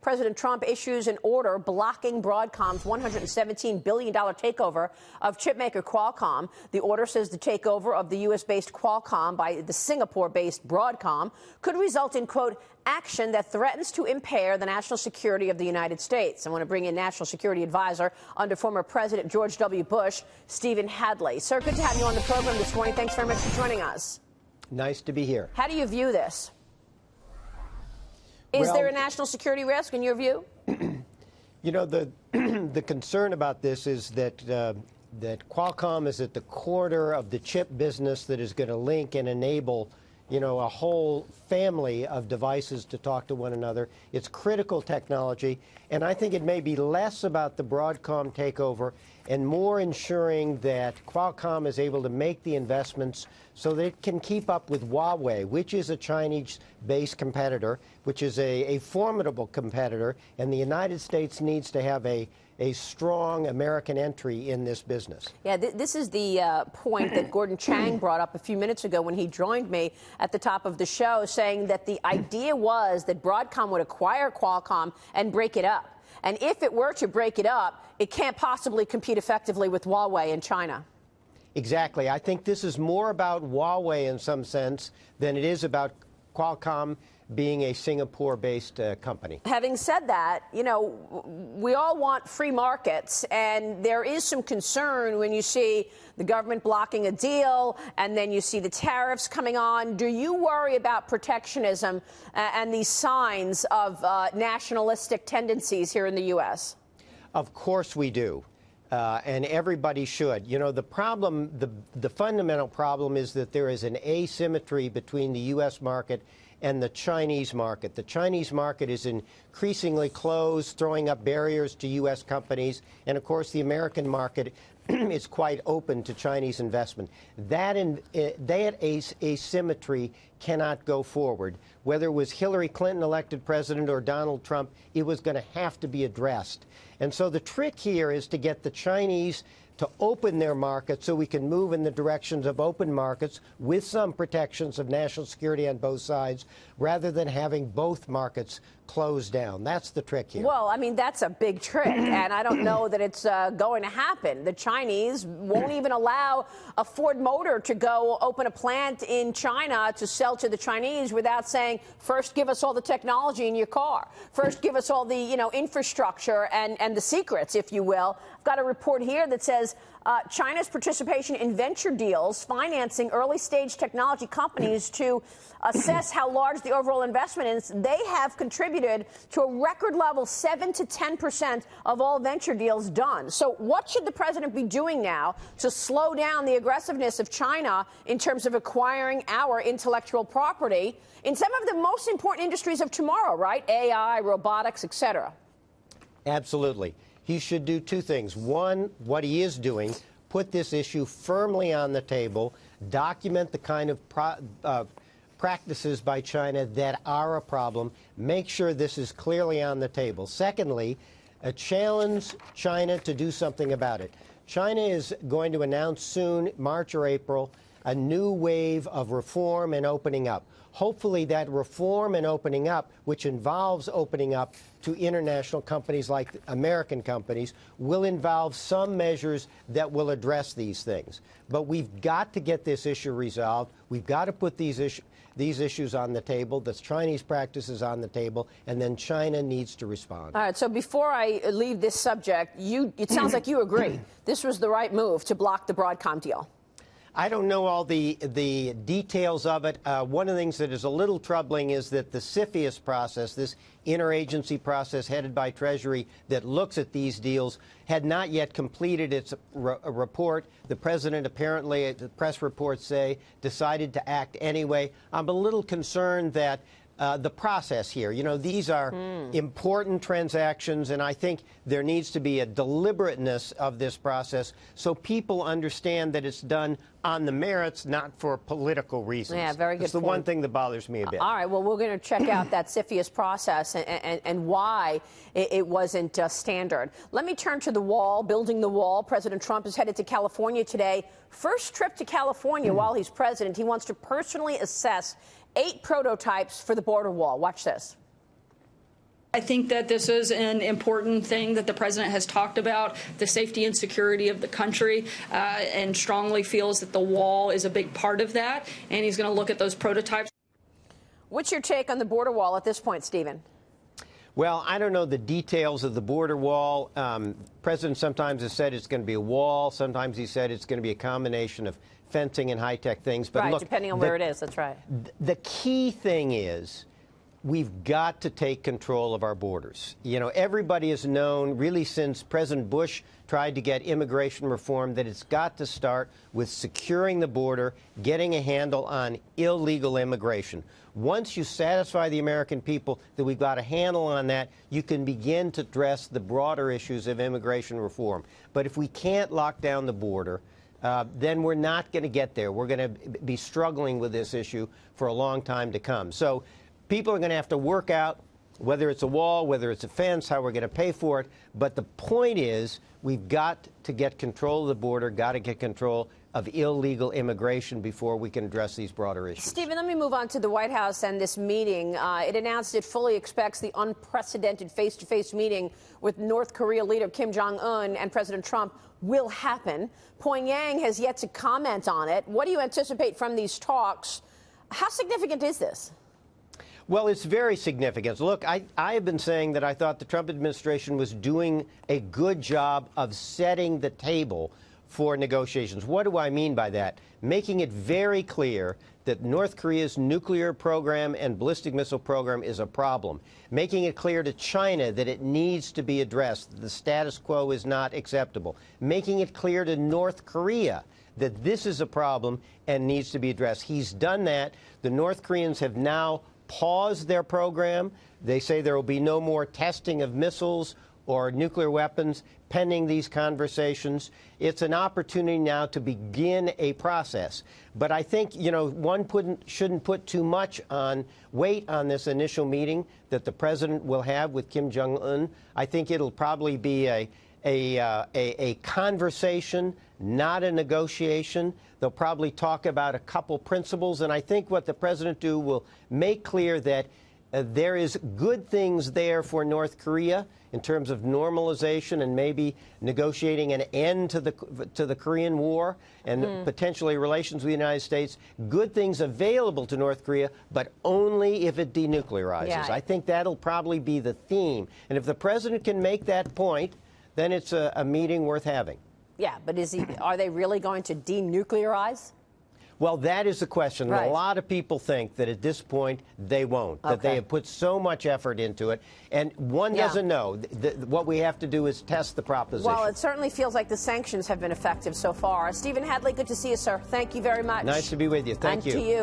President Trump issues an order blocking Broadcom's $117 billion takeover of chipmaker Qualcomm. The order says the takeover of the U.S.-based Qualcomm by the Singapore-based Broadcom could result in, quote, action that threatens to impair the national security of the United States. I want to bring in National Security Advisor under former President George W. Bush, Stephen Hadley. Sir, good to have you on the program this morning. Thanks very much for joining us. Nice to be here. How do you view this? Is there a national security risk in your view? You know, the concern about this is that that Qualcomm is at the core of the chip business that is going to link and enable, you know, a whole family of devices to talk to one another. It's critical technology, and I think it may be less about the Broadcom takeover and more ensuring that Qualcomm is able to make the investments so that it can keep up with Huawei, which is a Chinese-based competitor, which is a formidable competitor, and the United States needs to have a strong American entry in this business. Yeah, this is the point that Gordon Chang brought up a few minutes ago when he joined me at the top of the show, saying that the idea was that Broadcom would acquire Qualcomm and break it up. And if it were to break it up, it can't possibly compete effectively with Huawei in China. Exactly. I think this is more about Huawei in some sense than it is about Qualcomm being a Singapore-based company. Having said that, you know, we all want free markets, and there is some concern when you see the government blocking a deal and then you see the tariffs coming on. Do you worry about protectionism and these signs of nationalistic tendencies here in the U.S.? Of course we do. And everybody should. You know, the problem, the fundamental problem is that there is an asymmetry between the U.S. market and the Chinese market. The Chinese market is increasingly closed, throwing up barriers to U.S. companies. And, of course, the American market is quite open to Chinese investment. That asymmetry cannot go forward. Whether it was Hillary Clinton elected president or Donald Trump, it was going to have to be addressed. And so the trick here is to get the Chinese to open their markets so we can move in the directions of open markets with some protections of national security on both sides, rather than having both markets closed down. That's the trick here. Well, I mean, that's a big trick, and I don't know that it's going to happen. The Chinese won't even allow a Ford Motor to go open a plant in China to sell to the Chinese without saying, first, give us all the technology in your car. First, give us all the, you know, infrastructure and the secrets, if you will. I've got a report here that says China's participation in venture deals, financing early-stage technology companies to assess how large the overall investment is. They have contributed to a record level 7 to 10% of all venture deals done. So what should the president be doing now to slow down the aggressiveness of China in terms of acquiring our intellectual property in some of the most important industries of tomorrow, right? AI, robotics, et cetera. Absolutely. He should do two things. One, what he is doing, put this issue firmly on the table, document the kind of practices by China that are a problem, make sure this is clearly on the table. Secondly, challenge China to do something about it. China is going to announce soon, March or April, a new wave of reform and opening up. Hopefully that reform and opening up, which involves opening up to international companies like American companies, will involve some measures that will address these things. But we've got to get this issue resolved. We've got to put these issues on the table, the Chinese practices on the table, and then China needs to respond. All right, so before I leave this subject, it sounds like you agree this was the right move to block the Broadcom deal. I don't know all the details of it. One of the things that is a little troubling is that the CFIUS process, this interagency process headed by Treasury that looks at these deals, had not yet completed its report. The president apparently, the press reports say, decided to act anyway. I'm a little concerned that the process here, you know, these are important transactions, and I think there needs to be a deliberateness of this process so people understand that it's done on the merits, not for political reasons. Yeah, very good It's the point. one thing that bothers me a bit. All right, well, we're going to check out that CFIUS process and why it wasn't standard. Let me turn to the wall, building the wall. President Trump is headed to California today. First trip to California while he's president. He wants to personally assess 8 prototypes for the border wall. Watch this. I think that this is an important thing that the president has talked about, the safety and security of the country, and strongly feels that the wall is a big part of that, and he's going to look at those prototypes. What's your take on the border wall at this point, Stephen? Well, I don't know the details of the border wall. President sometimes has said it's going to be a wall. Sometimes he said it's going to be a combination of fencing and high-tech things. But right, look, depending on where it is. That's right. The key thing is we've got to take control of our borders. You know, everybody has known, really since President Bush tried to get immigration reform, that it's got to start with securing the border, getting a handle on illegal immigration. Once you satisfy the American people that we've got a handle on that, you can begin to address the broader issues of immigration reform. But if we can't lock down the border, then we're not going to get there. We're going to be struggling with this issue for a long time to come. So people are going to have to work out whether it's a wall, whether it's a fence, how we're going to pay for it. But the point is we've got to get control of the border, got to get control of illegal immigration before we can address these broader issues. Stephen, let me move on to the White House and this meeting. It announced it fully expects the unprecedented face-to-face meeting with North Korea leader Kim Jong Un and President Trump will happen. Pyongyang has yet to comment on it. What do you anticipate from these talks? How significant is this? Well, it's very significant. Look, I have been saying that I thought the Trump administration was doing a good job of setting the table for negotiations. What do I mean by that? Making it very clear that North Korea's nuclear program and ballistic missile program is a problem. Making it clear to China that it needs to be addressed. The status quo is not acceptable. Making it clear to North Korea that this is a problem and needs to be addressed. He's done that. The North Koreans have now paused their program. They say there will be no more testing of missiles or nuclear weapons pending these conversations. It's an opportunity now to begin a process. But I think, you know, one shouldn't put too much weight on this initial meeting that the president will have with Kim Jong Un. I think it'll probably be a conversation, not a negotiation. They'll probably talk about a couple principles, and I think what the president will make clear that there is good things there for North Korea in terms of normalization and maybe negotiating an end to the Korean War and potentially relations with the United States. Good things available to North Korea, but only if it denuclearizes. Yeah. I think that'll probably be the theme. And if the president can make that point, then it's a meeting worth having. Yeah, but are they really going to denuclearize? Well, that is the question. Right. A lot of people think that at this point they won't, that they have put so much effort into it. And one doesn't know. What we have to do is test the proposition. Well, it certainly feels like the sanctions have been effective so far. Stephen Hadley, good to see you, sir. Thank you very much. Nice to be with you. Thank you. And to you.